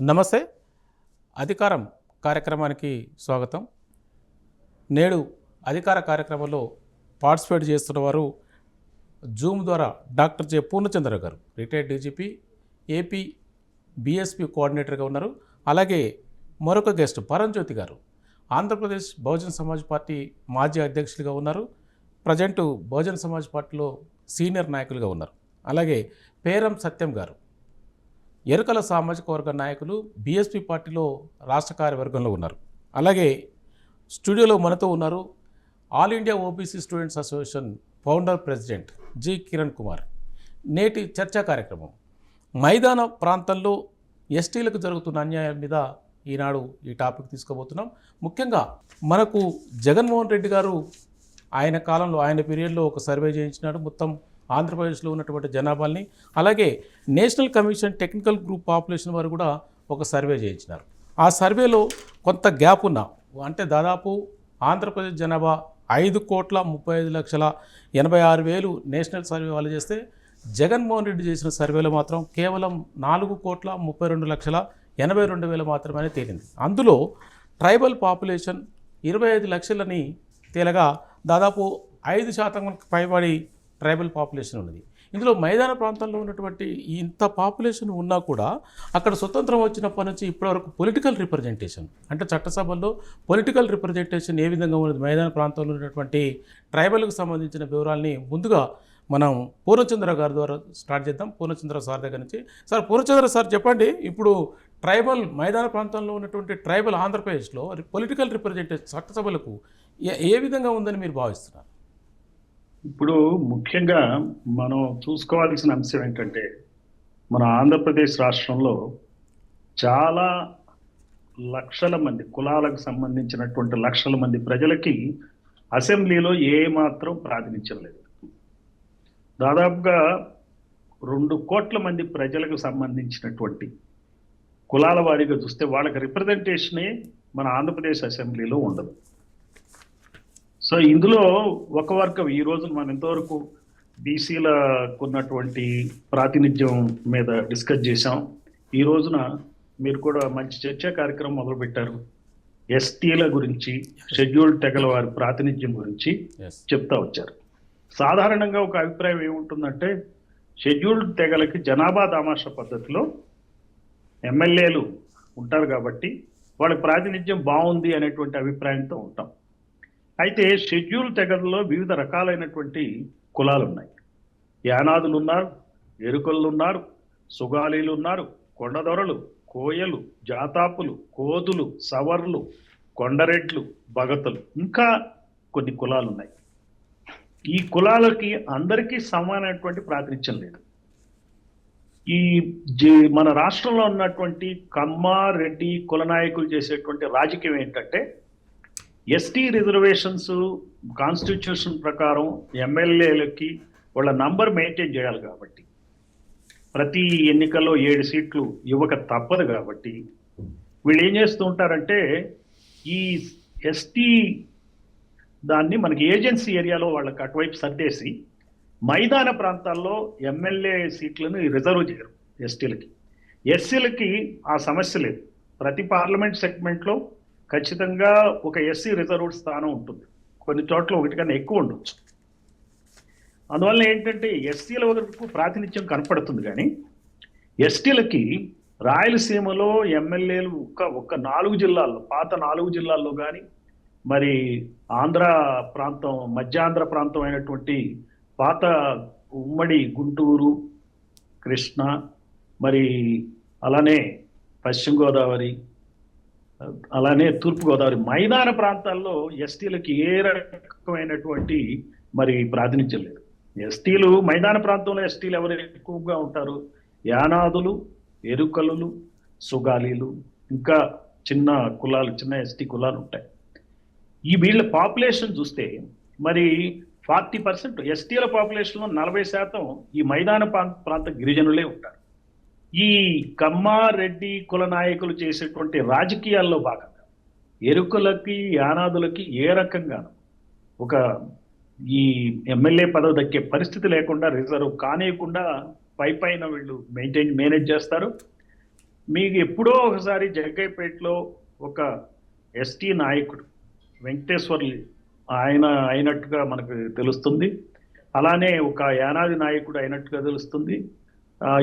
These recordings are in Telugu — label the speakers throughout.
Speaker 1: నమస్తే. అధికారం కార్యక్రమానికి స్వాగతం. నేడు అధికార కార్యక్రమంలో పార్టిసిపేట్ చేస్తున్నవారు జూమ్ ద్వారా డాక్టర్ జె పూర్ణచంద్ర గారు, రిటైర్డ్ డీజీపీ, ఏపీ బీఎస్పీ కోఆర్డినేటర్గా ఉన్నారు. అలాగే మరొక గెస్ట్ పరంజ్యోతి గారు, ఆంధ్రప్రదేశ్ బహుజన్ సమాజ్ పార్టీ మాజీ అధ్యక్షులుగా ఉన్నారు. ప్రజెంట్ బహుజన్ సమాజ్ పార్టీలో సీనియర్ నాయకులుగా ఉన్నారు. అలాగే పేరం సత్యం గారు, ఎరుకల సామాజిక వర్గ నాయకులు, బీఎస్పీ పార్టీలో రాష్ట్ర కార్యవర్గంలో ఉన్నారు. అలాగే స్టూడియోలో మనతో ఉన్నారు all India OBC students association founder president G Kiran Kumar. నేటి చర్చా కార్యక్రమం మైదాన ప్రాంతంలో ఎస్టీలకు జరుగుతున్న అన్యాయం మీద ఈనాడు ఈ టాపిక్ తీసుకోబోతున్నాం. ముఖ్యంగా మనకు జగన్మోహన్ రెడ్డి గారు ఆయన కాలంలో, ఆయన పీరియడ్లో ఒక సర్వే చేయించినాడు మొత్తం ఆంధ్రప్రదేశ్లో ఉన్నటువంటి జనాభాని. అలాగే national commission technical group population వారు కూడా ఒక సర్వే చేయించినారు. ఆ సర్వేలో కొంత గ్యాప్ ఉన్న, అంటే దాదాపు ఆంధ్రప్రదేశ్ జనాభా 5,35,86,000 నేషనల్ సర్వే వాళ్ళు చేస్తే, జగన్మోహన్ రెడ్డి చేసిన సర్వేలో మాత్రం కేవలం 4,32,82,000 మాత్రమే తేలింది. అందులో ట్రైబల్ పాపులేషన్ 25 లక్షలని తేలగా దాదాపు 5% పైబడి ట్రైబల్ పాపులేషన్ ఉన్నది. ఇందులో మైదాన ప్రాంతంలో ఉన్నటువంటి ఇంత పాపులేషన్ ఉన్నా కూడా అక్కడ స్వతంత్రం వచ్చినప్పటి నుంచి ఇప్పటివరకు పొలిటికల్ రిప్రజెంటేషన్, అంటే చట్టసభల్లో పొలిటికల్ రిప్రజెంటేషన్ ఏ విధంగా ఉన్నది, మైదాన ప్రాంతంలో ఉన్నటువంటి ట్రైబల్కి సంబంధించిన వివరాలని ముందుగా మనం పూర్ణచంద్ర గారి ద్వారా స్టార్ట్ చేద్దాం. పూర్ణచంద్ర సార్ దగ్గర నుంచి. సార్, పూర్ణచంద్ర సార్ చెప్పండి, ఇప్పుడు ట్రైబల్ మైదాన ప్రాంతంలో ఉన్నటువంటి ట్రైబల్ ఆంధ్రప్రదేశ్లో పొలిటికల్ రిప్రజెంటేషన్ చట్టసభలకు ఏ విధంగా ఉందని మీరు భావిస్తున్నారు?
Speaker 2: ఇప్పుడు ముఖ్యంగా మనం చూసుకోవాల్సిన అంశం ఏంటంటే, మన ఆంధ్రప్రదేశ్ రాష్ట్రంలో చాలా లక్షల మంది కులాలకు సంబంధించినటువంటి లక్షల మంది ప్రజలకి అసెంబ్లీలో ఏమాత్రం ప్రాతినిధ్యం లేదు. దాదాపుగా 2 కోట్ల మంది ప్రజలకు సంబంధించినటువంటి కులాల వారీగా చూస్తే వాళ్ళకి రిప్రజెంటేషనే మన ఆంధ్రప్రదేశ్ అసెంబ్లీలో ఉండదు. సో ఇందులో ఒక వర్గం, ఈ రోజు మనం ఎంతవరకు బీసీలకు ఉన్నటువంటి ప్రాతినిధ్యం మీద డిస్కస్ చేశాం. ఈ రోజున మీరు కూడా మంచి చర్చా కార్యక్రమం మొదలుపెట్టారు. ఎస్టీల గురించి, షెడ్యూల్డ్ తెగల వారి ప్రాతినిధ్యం గురించి చెప్తా వచ్చారు. సాధారణంగా ఒక అభిప్రాయం ఏముంటుందంటే, షెడ్యూల్డ్ తెగలకి జనాభా దామాషా పద్ధతిలో ఎమ్మెల్యేలు ఉంటారు కాబట్టి వాళ్ళకి ప్రాతినిధ్యం బాగుంది అనేటువంటి అభిప్రాయంతో ఉంటాం. అయితే షెడ్యూల్ తెగల్లో వివిధ రకాలైనటువంటి కులాలు ఉన్నాయి. యానాదులు ఉన్నారు, ఎరుకలు ఉన్నారు, సుగాలీలు ఉన్నారు, కొండదొరలు, కోయలు, జాతాపులు, కోదులు, సవర్లు, కొండరెడ్లు, బగతలు, ఇంకా కొన్ని కులాలు ఉన్నాయి. ఈ కులాలకి అందరికీ సమానమైనటువంటి ప్రాతినిధ్యం లేదు. ఈ మన రాష్ట్రంలో ఉన్నటువంటి కమ్మ, రెడ్డి కుల నాయకులు చేసేటువంటి రాజకీయం ఏంటంటే, ఎస్టీ రిజర్వేషన్స్ కాన్స్టిట్యూషన్ ప్రకారం ఎమ్మెల్యేలకి వాళ్ళ నంబర్ మెయింటైన్ చేయాలి కాబట్టి, ప్రతి ఎన్నికల్లో 7 సీట్లు ఇవ్వక తప్పదు కాబట్టి వీళ్ళు ఏం చేస్తూ ఉంటారంటే, ఈ ఎస్టీ దాన్ని మనకి ఏజెన్సీ ఏరియాలో వాళ్ళకి అటువైపు సర్దేసి మైదాన ప్రాంతాల్లో ఎమ్మెల్యే సీట్లను రిజర్వ్ చేయరు ఎస్టీలకి. ఎస్సీలకి ఆ సమస్య లేదు. ప్రతి పార్లమెంట్ సెగ్మెంట్లో ఖచ్చితంగా ఒక ఎస్సీ రిజర్వ్డ్ స్థానం ఉంటుంది. కొన్ని చోట్ల 1 కన్నా ఎక్కువ ఉండొచ్చు. అందువల్ల ఏంటంటే ఎస్సీల వరకు ప్రాతినిధ్యం కనపడుతుంది, కానీ ఎస్టీలకి రాయలసీమలో ఎమ్మెల్యేలు ఒక 4 జిల్లాల్లో, పాత 4 జిల్లాల్లో కానీ, మరి ఆంధ్ర ప్రాంతం, మధ్యాంధ్ర ప్రాంతం అయినటువంటి పాత ఉమ్మడి గుంటూరు, కృష్ణ, మరి అలానే పశ్చిమ గోదావరి, అలానే తూర్పుగోదావరి మైదాన ప్రాంతాల్లో ఎస్టీలకి ఏ రకమైనటువంటి మరి ప్రాతినిధ్యం లేదు. ఎస్టీలు మైదాన ప్రాంతంలో ఎస్టీలు ఎవరు ఎక్కువగా ఉంటారు? యానాదులు, ఎరుకలు, సుగాలీలు, ఇంకా చిన్న కులాలు, చిన్న ఎస్టీ కులాలు ఉంటాయి. ఈ వీళ్ళ పాపులేషన్ చూస్తే మరి 40% ఎస్టీల పాపులేషన్లో 40% ఈ మైదాన ప్రాంత గిరిజనులే ఉంటారు. ఈ కమ్మ, రెడ్డి కుల నాయకులు చేసేటువంటి రాజకీయాల్లో భాగంగా ఎరుకలకి, యానాదులకి ఏ రకంగానూ ఒక ఈ ఎమ్మెల్యే పదవి దక్కే పరిస్థితి లేకుండా, రిజర్వ్ కానియకుండా పైన వీళ్ళు మేనేజ్ చేస్తారు. మీకు ఎప్పుడో ఒకసారి జగ్గైపేటలో ఒక ఎస్టీ నాయకుడు వెంకటేశ్వర్లు ఆయన అయినట్టుగా మనకు తెలుస్తుంది. అలానే ఒక యానాది నాయకుడు అయినట్టుగా తెలుస్తుంది.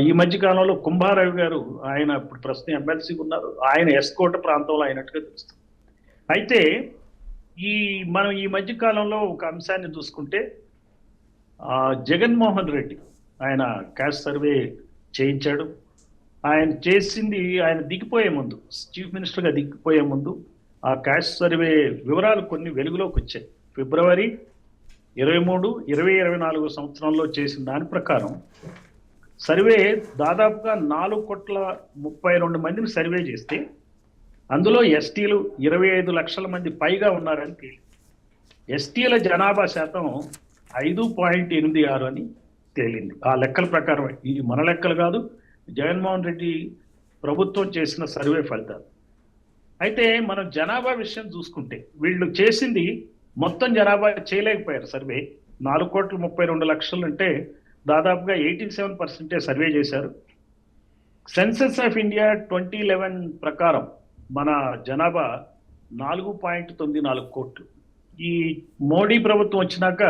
Speaker 2: ఈ మధ్య కాలంలో కుంభారవి గారు, ఆయన ఇప్పుడు ప్రస్తుతం ఎమ్మెల్సీగా ఉన్నారు, ఆయన ఎస్కోట ప్రాంతంలో అయినట్టుగా తెలుస్తుంది. అయితే మనం ఈ మధ్య కాలంలో ఒక అంశాన్ని చూసుకుంటే జగన్మోహన్ రెడ్డి ఆయన క్యాస్ట్ సర్వే చేయించాడు. ఆయన చేసింది, ఆయన దిగిపోయే ముందు, చీఫ్ మినిస్టర్గా దిగిపోయే ముందు ఆ క్యాస్ట్ సర్వే వివరాలు కొన్ని వెలుగులోకి వచ్చాయి. ఫిబ్రవరి 23, 2024 సంవత్సరంలో చేసిన దాని ప్రకారం సర్వే దాదాపుగా 4,32 మందిని సర్వే చేస్తే అందులో ఎస్టీలు 25 లక్షల మంది పైగా ఉన్నారని తేలింది. ఎస్టీల జనాభా శాతం 5.86 అని తేలింది. ఆ లెక్కల ప్రకారం, ఇది మన లెక్కలు కాదు, జగన్మోహన్ రెడ్డి ప్రభుత్వం చేసిన సర్వే ఫలితాలు. అయితే మనం జనాభా విషయం చూసుకుంటే వీళ్ళు చేసింది మొత్తం జనాభా చేయలేకపోయారు సర్వే. 4,32 అంటే దాదాపుగా 87% సర్వే చేశారు. సెన్సస్ ఆఫ్ ఇండియా 2011 ప్రకారం మన జనాభా 4.94 కోట్లు. ఈ మోడీ ప్రభుత్వం వచ్చినాక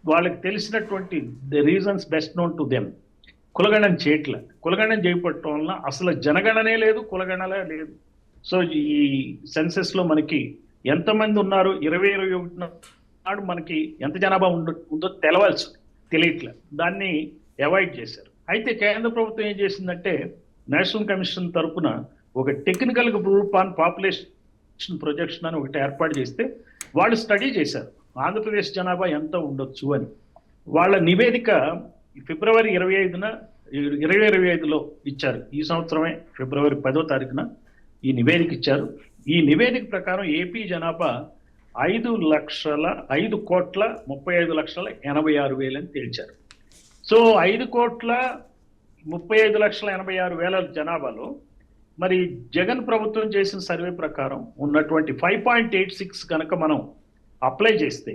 Speaker 2: వాళ్ళకి తెలిసినటువంటి the reasons best known to them, కులగణన చేయట్ల. కులగణన చేయబట్టడం వలన అసలు జనగణనే లేదు, కులగణనే లేదు. సో ఈ సెన్సెస్ లో మనకి ఎంతమంది ఉన్నారు 2021 నాడు మనకి ఎంత జనాభా ఉందో తెలియట్లే. దాన్ని అవాయిడ్ చేశారు. అయితే కేంద్ర ప్రభుత్వం ఏం చేసిందంటే నేషనల్ కమిషన్ తరఫున ఒక technical group on population projection అని ఒకటి ఏర్పాటు చేస్తే వాళ్ళు స్టడీ చేశారు ఆంధ్రప్రదేశ్ జనాభా ఎంత ఉండొచ్చు అని. వాళ్ళ నివేదిక ఫిబ్రవరి 2025లో ఇచ్చారు. ఈ సంవత్సరమే ఫిబ్రవరి 10వ తారీఖున ఈ నివేదిక ఇచ్చారు. ఈ నివేదిక ప్రకారం ఏపీ జనాభా 5,35,86,000 అని తేల్చారు. సో 5,35,86,000 జనాభాలో మరి జగన్ ప్రభుత్వం చేసిన సర్వే ప్రకారం ఉన్నటువంటి 5.86 కనుక మనం అప్లై చేస్తే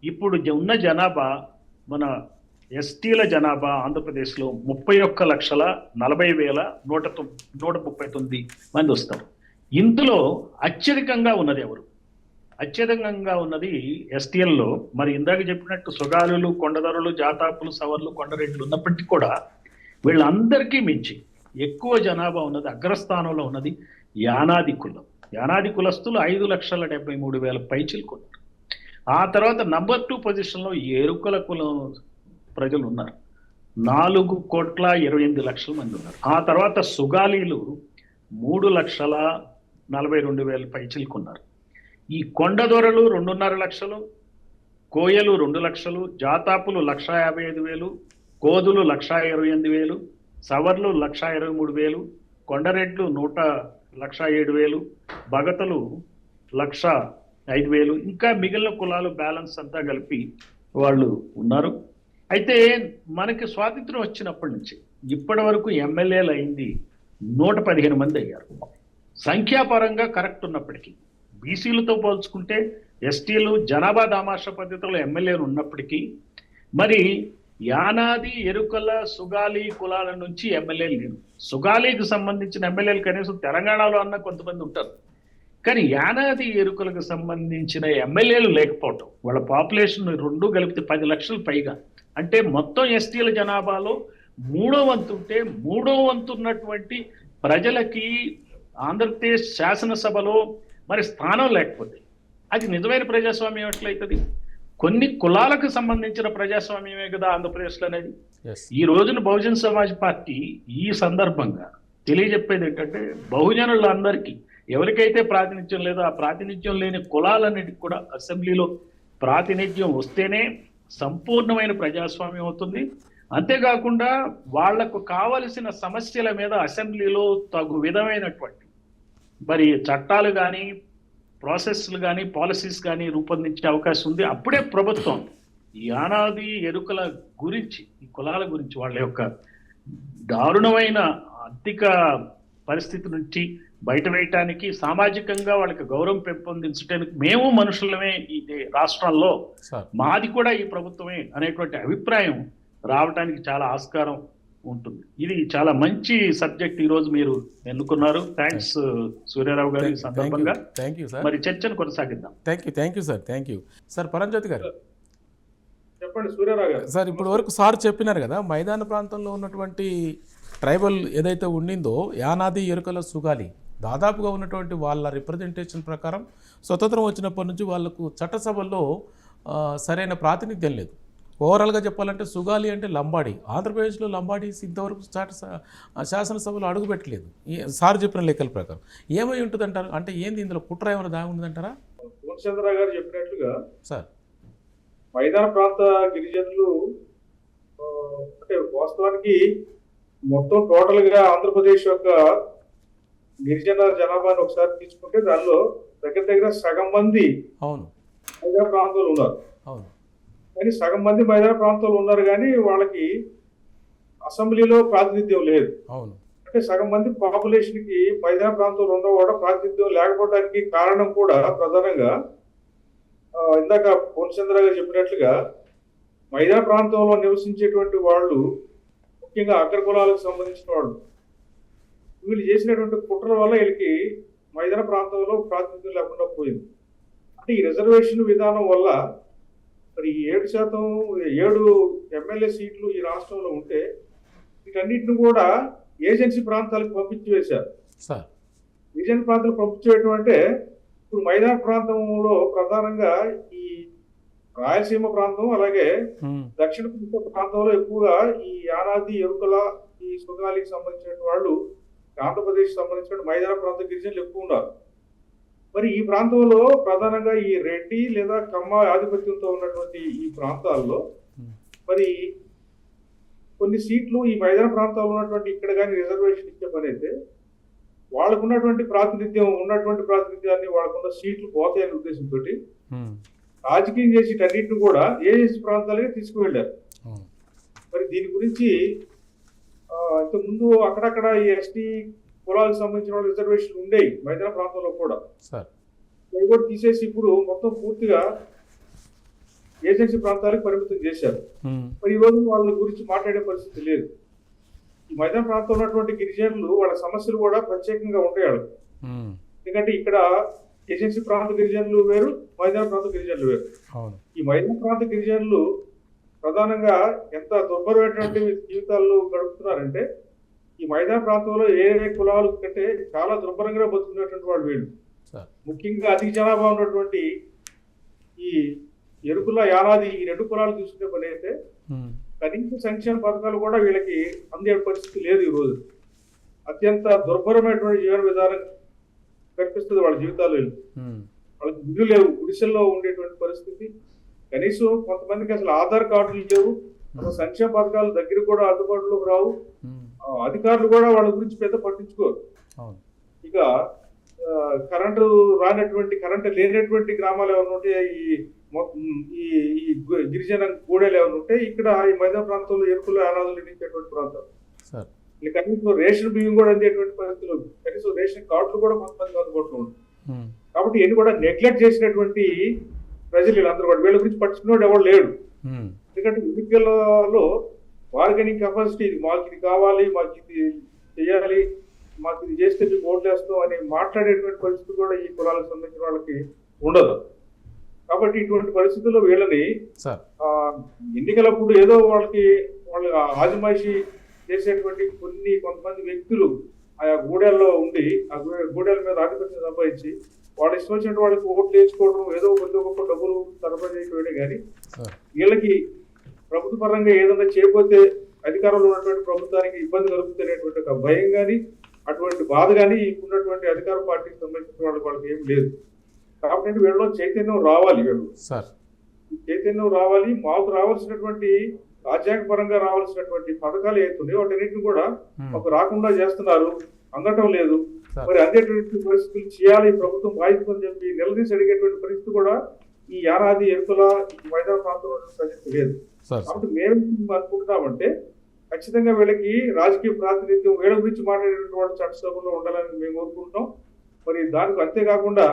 Speaker 2: ఇప్పుడు ఉన్న జనాభా, మన ఎస్టీల జనాభా ఆంధ్రప్రదేశ్లో 31,40,139 మంది వస్తారు. ఇందులో అత్యధికంగా ఉన్నది ఎవరు? అత్యధికంగా ఉన్నది ఎస్టీఎల్లో. మరి ఇందాక చెప్పినట్టు సుగాలులు, కొండదొరలు, జాతాపులు, సవర్లు, కొండరెడ్లు ఉన్నప్పటికీ కూడా వీళ్ళందరికీ మించి ఎక్కువ జనాభా ఉన్నది, అగ్రస్థానంలో ఉన్నది యానాది కులం. యానాది కులస్తులు 5,73,000 పైచిలుకున్నారు. ఆ తర్వాత నంబర్ 2 పొజిషన్లో ఎరుకల కులం ప్రజలు ఉన్నారు, 4,28,00,000 మంది ఉన్నారు. ఆ తర్వాత సుగాలీలు 3,42,000 పైచిలుకున్నారు. ఈ కొండదొరలు 2.5 లక్షలు, కోయలు 2 లక్షలు, జాతాపులు 1,55,000, కోదులు 1,28,000, సవర్లు 1,23,000, కొండరెడ్లు 1,07,000, బగతలు 1,05,000, ఇంకా మిగిలిన కులాలు బ్యాలెన్స్ అంతా కలిపి వాళ్ళు ఉన్నారు. అయితే మనకి స్వాతంత్రం వచ్చినప్పటి నుంచి ఇప్పటి వరకు ఎమ్మెల్యేలు అయింది 115 మంది అయ్యారు. సంఖ్యాపరంగా కరెక్ట్ ఉన్నప్పటికీ బీసీలతో పోల్చుకుంటే ఎస్టీలు జనాభా దామాషా పద్ధతిలో ఎమ్మెల్యేలు ఉన్నప్పటికీ మరి యానాది, ఎరుకల, సుగాలి కులాల నుంచి ఎమ్మెల్యేలు లేరు. సుగాలికి సంబంధించిన ఎమ్మెల్యేలు కనీసం తెలంగాణలో అన్న కొంతమంది ఉంటారు, కానీ యానాది, ఎరుకలకు సంబంధించిన ఎమ్మెల్యేలు లేకపోవటం, వాళ్ళ పాపులేషన్ 2 కలిపితే 10 లక్షలు పైగా, అంటే మొత్తం ఎస్టీల జనాభాలో 3వ వంతు ఉంటే 3వ వంతు ఉన్నటువంటి ప్రజలకి ఆంధ్రప్రదేశ్ శాసనసభలో మరి స్థానం లేకపోతే అది నిజమైన ప్రజాస్వామ్యం ఎట్లయితుంది? కొన్ని కులాలకు సంబంధించిన ప్రజాస్వామ్యమే కదా ఆంధ్రప్రదేశ్లో అనేది. ఈ రోజున బహుజన సమాజ్ పార్టీ ఈ సందర్భంగా తెలియజెప్పేది ఏంటంటే బహుజనులందరికీ ఎవరికైతే ప్రాతినిధ్యం లేదో ఆ ప్రాతినిధ్యం లేని కులాలన్నిటికీ కూడా అసెంబ్లీలో ప్రాతినిధ్యం వస్తేనే సంపూర్ణమైన ప్రజాస్వామ్యం అవుతుంది. అంతేకాకుండా వాళ్లకు కావలసిన సమస్యల మీద అసెంబ్లీలో తగు విధమైనటువంటి మరి చట్టాలు కానీ, ప్రాసెస్లు కానీ, పాలసీస్ కానీ రూపొందించే అవకాశం ఉంది. అప్పుడే ప్రభుత్వం ఈ యానాది, ఎరుకల గురించి, ఈ కులాల గురించి, వాళ్ళ యొక్క దారుణమైన ఆర్థిక పరిస్థితి నుంచి బయట వేయటానికి, సామాజికంగా వాళ్ళకి గౌరవం పెంపొందించడానికి మేము మనుషులమే ఈ రాష్ట్రాల్లో, మాది కూడా ఈ ప్రభుత్వమే అనేటువంటి అభిప్రాయం రావడానికి చాలా ఆస్కారం ఉంటుంది. ఇది చాలా మంచి సబ్జెక్ట్ ఈరోజు మీరు ఎన్నుకున్నారు. థ్యాంక్స్ సూర్యారావు గారు. ఈ సందర్భంగా
Speaker 1: థ్యాంక్ యూ సార్.
Speaker 2: మరి చర్చను కొనసాగిద్దాం.
Speaker 1: Thank you sir. Thank you sir. Paranjyothi గారు
Speaker 3: చెప్పండి సూర్యారావు గారు.
Speaker 1: సార్, ఇప్పుడు వరకు సార్ చెప్పినారు కదా, మైదాన ప్రాంతంలో ఉన్నటువంటి ట్రైబల్ ఏదైతే ఉండిందో యానాది ఎరుకల సుగాలి, దాదాపుగా ఉన్నటువంటి వాళ్ళ రిప్రజెంటేషన్ ప్రకారం స్వతంత్రం వచ్చినప్పటి నుంచి వాళ్ళకు చట్టసభల్లో సరైన ప్రాతినిధ్యం లేదు. ఓవరాల్గా చెప్పాలంటే సుగాలి అంటే లంబాడి. ఆంధ్రప్రదేశ్లో లంబాడీస్ ఇంతవరకు శాసనసభలో అడుగుపెట్టలేదు సార్ చెప్పిన లెక్కల ప్రకారం. ఏమై ఉంటుంది అంటారు? అంటే ఏంది ఇందులో కుట్ర ఏమైనా దాగి ఉందంటారా?
Speaker 3: పూర్ణచంద్ర గారు చెప్పినట్లుగా
Speaker 1: సార్,
Speaker 3: మైదాన ప్రాంత గిరిజనులు అంటే వాస్తవానికి మొత్తం టోటల్ గా ఆంధ్రప్రదేశ్ యొక్క గిరిజన జనాభాని ఒకసారి తీసుకుంటే దానిలో దగ్గర దగ్గర సగం మంది
Speaker 1: అవును
Speaker 3: మైదాన ప్రాంతాలు ఉన్నారు.
Speaker 1: అవును,
Speaker 3: కానీ సగం మంది మైదాన ప్రాంతాలు ఉన్నారు కానీ వాళ్ళకి అసెంబ్లీలో ప్రాతినిధ్యం లేదు.
Speaker 1: అవును,
Speaker 3: అంటే సగం మంది పాపులేషన్ కి మైదాన ప్రాంతాలు ఉండవు కూడా ప్రాతినిధ్యం లేకపోవడానికి కారణం కూడా ప్రధానంగా ఇందాక పూర్ణచంద్ర గారు చెప్పినట్లుగా మైదాన ప్రాంతంలో నివసించేటువంటి వాళ్ళు ముఖ్యంగా అగ్రకులాలకు సంబంధించిన వాళ్ళు వీళ్ళు చేసినటువంటి కుట్రల వల్ల వీళ్ళకి మైదాన ప్రాంతంలో ప్రాతినిధ్యం లేకుండా పోయింది. అంటే ఈ రిజర్వేషన్ విధానం వల్ల మరి 7 ఎమ్మెల్యే సీట్లు ఈ రాష్ట్రంలో ఉంటే వీటన్నిటిని కూడా ఏజెన్సీ ప్రాంతాలకు పంపించి వేశారు.
Speaker 1: సార్,
Speaker 3: ఏజెన్సీ ప్రాంతాలకు పంపించేయడం అంటే ఇప్పుడు మైదాన ప్రాంతంలో ప్రధానంగా ఈ రాయలసీమ ప్రాంతం అలాగే దక్షిణ ప్రాంతంలో ఎక్కువగా ఈ యానాది ఎరుకల ఈ సుగాలికి సంబంధించిన వాళ్ళు ఆంధ్రప్రదేశ్ సంబంధించిన మైదాన ప్రాంత గిరిజనులు ఎక్కువ ఉన్నారు. మరి ఈ ప్రాంతంలో ప్రధానంగా ఈ రెడ్డి లేదా కమ్మ ఆధిపత్యంతో ఉన్నటువంటి ఈ ప్రాంతాల్లో మరి కొన్ని సీట్లు ఈ మైదాన ప్రాంతాల్లో ఉన్నటువంటి ఇక్కడ కానీ రిజర్వేషన్ ఇచ్చే పని అయితే వాళ్ళకు ఉన్నటువంటి ప్రాతినిధ్యాన్ని వాళ్ళకున్న సీట్లు పోతాయనే ఉద్దేశంతో రాజకీయం చేసి అన్నింటిని కూడా ఏజెన్సీ ప్రాంతాలకే తీసుకువెళ్ళారు. మరి దీని గురించి ఇంతకుముందు అక్కడక్కడ ఈ ఎస్టీ కులాలకు సంబంధించిన రిజర్వేషన్ ఉండేవి మైదాన ప్రాంతంలో కూడా. అవి కూడా తీసేసి ఇప్పుడు మొత్తం పూర్తిగా ఏజెన్సీ ప్రాంతాలకు పరిమితం చేశారు. మరి ఈ రోజు వాళ్ళ గురించి మాట్లాడే పరిస్థితి లేదు. ఈ మైదాన ప్రాంతంలో ఉన్నటువంటి గిరిజనులు వాళ్ళ సమస్యలు కూడా ప్రత్యేకంగా ఉంటాయి వాళ్ళకి. ఎందుకంటే ఇక్కడ ఏజెన్సీ ప్రాంత గిరిజనులు వేరు, మైదాన ప్రాంత గిరిజనులు వేరు. ఈ మైదాన ప్రాంత గిరిజనులు ప్రధానంగా ఎంత దుర్భరమైనటువంటి జీవితాలు గడుపుతున్నారంటే ఈ మైదాన ప్రాంతంలో ఏ కులాలు కంటే చాలా దుర్భరంగా బతుకున్నటువంటి వాళ్ళు వీళ్ళు. ముఖ్యంగా అధిక జనాభా ఉన్నటువంటి ఈ ఎరుకుల యానాది ఈ 2 కులాలు చూసుకునే పని అయితే కనీస సంక్షేమ పథకాలు కూడా వీళ్ళకి అందే పరిస్థితి లేదు. ఈ రోజు అత్యంత దుర్భరమైనటువంటి జీవన విధానం కనిపిస్తుంది వాళ్ళ జీవితాలు. వాళ్ళకి ఇల్లు లేవు, గుడిసెల్లో ఉండేటువంటి పరిస్థితి. కనీసం కొంతమందికి అసలు ఆధార్ కార్డులు లేవు, అసలు సంక్షేమ పథకాలు దగ్గర కూడా అందుబాటులోకి రావు. అధికారులు కూడా వాళ్ళ గురించి పెద్ద పట్టించుకోరు. ఇక కరెంటు లేనటువంటి గ్రామాలు ఏమైనా ఉంటే ఈ గిరిజన గూడెలు ఏమైనా ఉంటే ఇక్కడ ఈ మైదాన ప్రాంతంలో ఎరుకులు అనాథులు నించేటువంటి ప్రాంతం. కనీసం రేషన్ బియ్యం కూడా అందేటువంటి పరిస్థితులు, కనీసం రేషన్ కార్డులు కూడా కొంతమంది అందుబాటులో ఉంటాయి. కాబట్టి ఇవన్నీ కూడా నెగ్లెక్ట్ చేసినటువంటి ప్రజలు వీళ్ళందరూ కూడా వీళ్ళ గురించి పట్టించుకున్నాడు ఎవరు లేడు. ఎందుకంటే ఎన్నికలలో బార్గెనింగ్ కెపాసిటీ, మాకు ఇది కావాలి, మాకు ఇది చేయాలి, మాకు ఇది చేస్తే మీకు ఓట్లు వేస్తాం అని మాట్లాడేటువంటి పరిస్థితి కూడా ఈ కులాలకు సంబంధించిన వాళ్ళకి ఉండదు. కాబట్టి ఇటువంటి పరిస్థితుల్లో వీళ్ళని ఎన్నికలప్పుడు ఏదో వాళ్ళ ఆజమాయిషీ చేసేటువంటి కొంతమంది వ్యక్తులు ఆయా గూడెల్లో ఉండి ఆ గూడెల మీద ఆధిపత్యం సంపాదించి వాళ్ళు ఇష్టం వచ్చినట్టు వాళ్ళకి ఓట్లు వేసుకోవడం, ఏదో కొద్ది గొప్ప డబ్బులు సరఫరా చేయటమే కానీ వీళ్ళకి ప్రభుత్వ పరంగా ఏదైనా చేయకపోతే అధికారంలో ఉన్నటువంటి ప్రభుత్వానికి ఇబ్బంది కలుగుతున్నటువంటి ఒక భయం కానీ అటువంటి బాధ కానీ ఉన్నటువంటి అధికార పార్టీకి సంబంధించిన వాళ్ళకి ఏం లేదు. కాబట్టి వీళ్ళలో చైతన్యం రావాలి. చైతన్యం రావాలి. మాకు రావాల్సినటువంటి రాజ్యాంగపరంగా రావాల్సినటువంటి పథకాలు ఏతున్నాయో వాటన్నిటిని కూడా మాకు రాకుండా చేస్తున్నారు, అందటం లేదు. మరి అందేటువంటి పరిస్థితులు చేయాలి ప్రభుత్వం బాధ్యత అని చెప్పి నిలదీసి అడిగేటువంటి పరిస్థితి కూడా ఈ యానాది ఎరుకల మైదాన ప్రాంతంలో ప్రజలకు లేదు. కాబట్టి మేము అనుకుంటున్నామంటే ఖచ్చితంగా వీళ్ళకి రాజకీయ ప్రాతినిధ్యం వీళ్ళ గురించి మాట్లాడేటువంటి వాళ్ళు చట్టసభలో ఉండాలని మేము కోరుకుంటున్నాం. మరి దానికి అంతేకాకుండా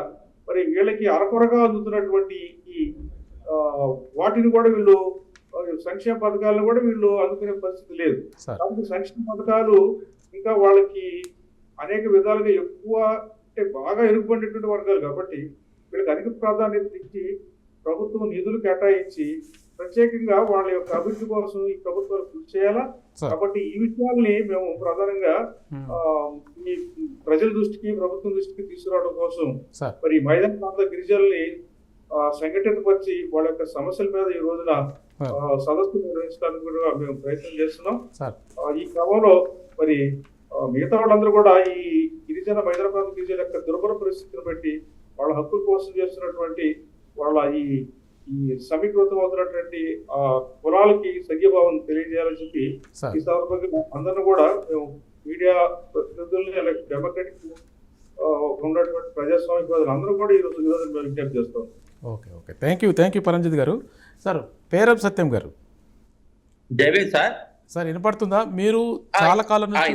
Speaker 3: మరి వీళ్ళకి అరకొరగా అందుతున్నటువంటి ఈ వాటిని కూడా వీళ్ళు సంక్షేమ పథకాలను కూడా వీళ్ళు అందుకునే పరిస్థితి లేదు.
Speaker 1: సార్
Speaker 3: కాబట్టి సంక్షేమ పథకాలు ఇంకా వాళ్ళకి అనేక విధాలుగా ఎక్కువ అంటే బాగా ఇరుక్కుబడినటువంటి వర్గాలు కాబట్టి వీళ్ళకి అధిక ప్రాధాన్యత ఇచ్చి ప్రభుత్వం నిధులు కేటాయించి ప్రత్యేకంగా వాళ్ళ యొక్క అభివృద్ధి కోసం ఈ ప్రభుత్వాలు కృషి చేయాలా.
Speaker 1: సార్
Speaker 3: కాబట్టి ఈ విషయాల్ని మేము ప్రధానంగా ఆ, ఈ ప్రజల దృష్టికి ప్రభుత్వం దృష్టికి తీసుకురావడం కోసం
Speaker 1: సార్
Speaker 3: మరి మైదాన ప్రాంత గిరిజనుల్ని సంఘటితపరిచి వాళ్ళ యొక్క సమస్యల మీద ఈ రోజున సదస్సు నిర్వహించడానికి కూడా మేము ప్రయత్నం చేస్తున్నాం.
Speaker 1: సార్
Speaker 3: ఈ క్రమంలో మరి మిగతా వాళ్ళందరూ కూడా ఈ గిరిజన మైదాన ప్రాంత గిరిజనుల యొక్క దుర్భర పరిస్థితిని బట్టి వాళ్ళ హక్కుల కోసం చేస్తున్నటువంటి వాళ్ళ ఈ సమీకృతం అవుతున్నటువంటి కులాలకి సంఘీభావం తెలియజేయాలని చెప్పి
Speaker 1: సార్
Speaker 3: ఈ సందర్భంగా అందరిని కూడా మేము మీడియా ప్రతినిధుల్ని అలాగే డెమోక్రటిక్ ఉన్నటువంటి ప్రజాస్వామిక ప్రజలు అందరూ కూడా ఈ రోజు మేము విజ్ఞప్తి చేస్తాం.
Speaker 1: Okay okay thank you Paranjit గారు. సార్ పేరప్ సత్యం గారు.
Speaker 4: జైభీం సార్.
Speaker 1: సార్ వినపడుతుందా? మీరు చాలా కాలం నుంచి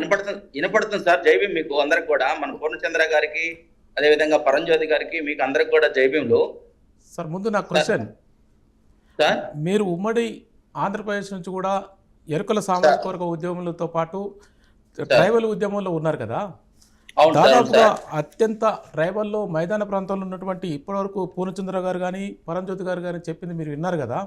Speaker 4: వినపడుతుంది సార్. జైభీం మీకు అందరికి కూడా, మన పూర్ణచంద్ర గారికి, అదేవిధంగా పరంజ్యోతి గారికి, మీకు అందరికి కూడా జైభీంలు.
Speaker 1: సార్ ముందు నా క్వశ్చన్
Speaker 4: సార్,
Speaker 1: మీరు ఉమ్మడి ఆంధ్రప్రదేశ్ నుంచి కూడా ఎరుకల సామాజిక వర్గ ఉద్యమంతో పాటు ట్రైబల్ ఉద్యమంలో ఉన్నారు కదా.
Speaker 4: అవును సార్.
Speaker 1: దాదాపుగా అత్యంత ట్రైబల్లో మైదాన ప్రాంతంలో ఉన్నటువంటి ఇప్పటివరకు పూర్ణచంద్ర గారు కానీ పరంజ్యోతి గారు కానీ చెప్పింది మీరు విన్నారు కదా.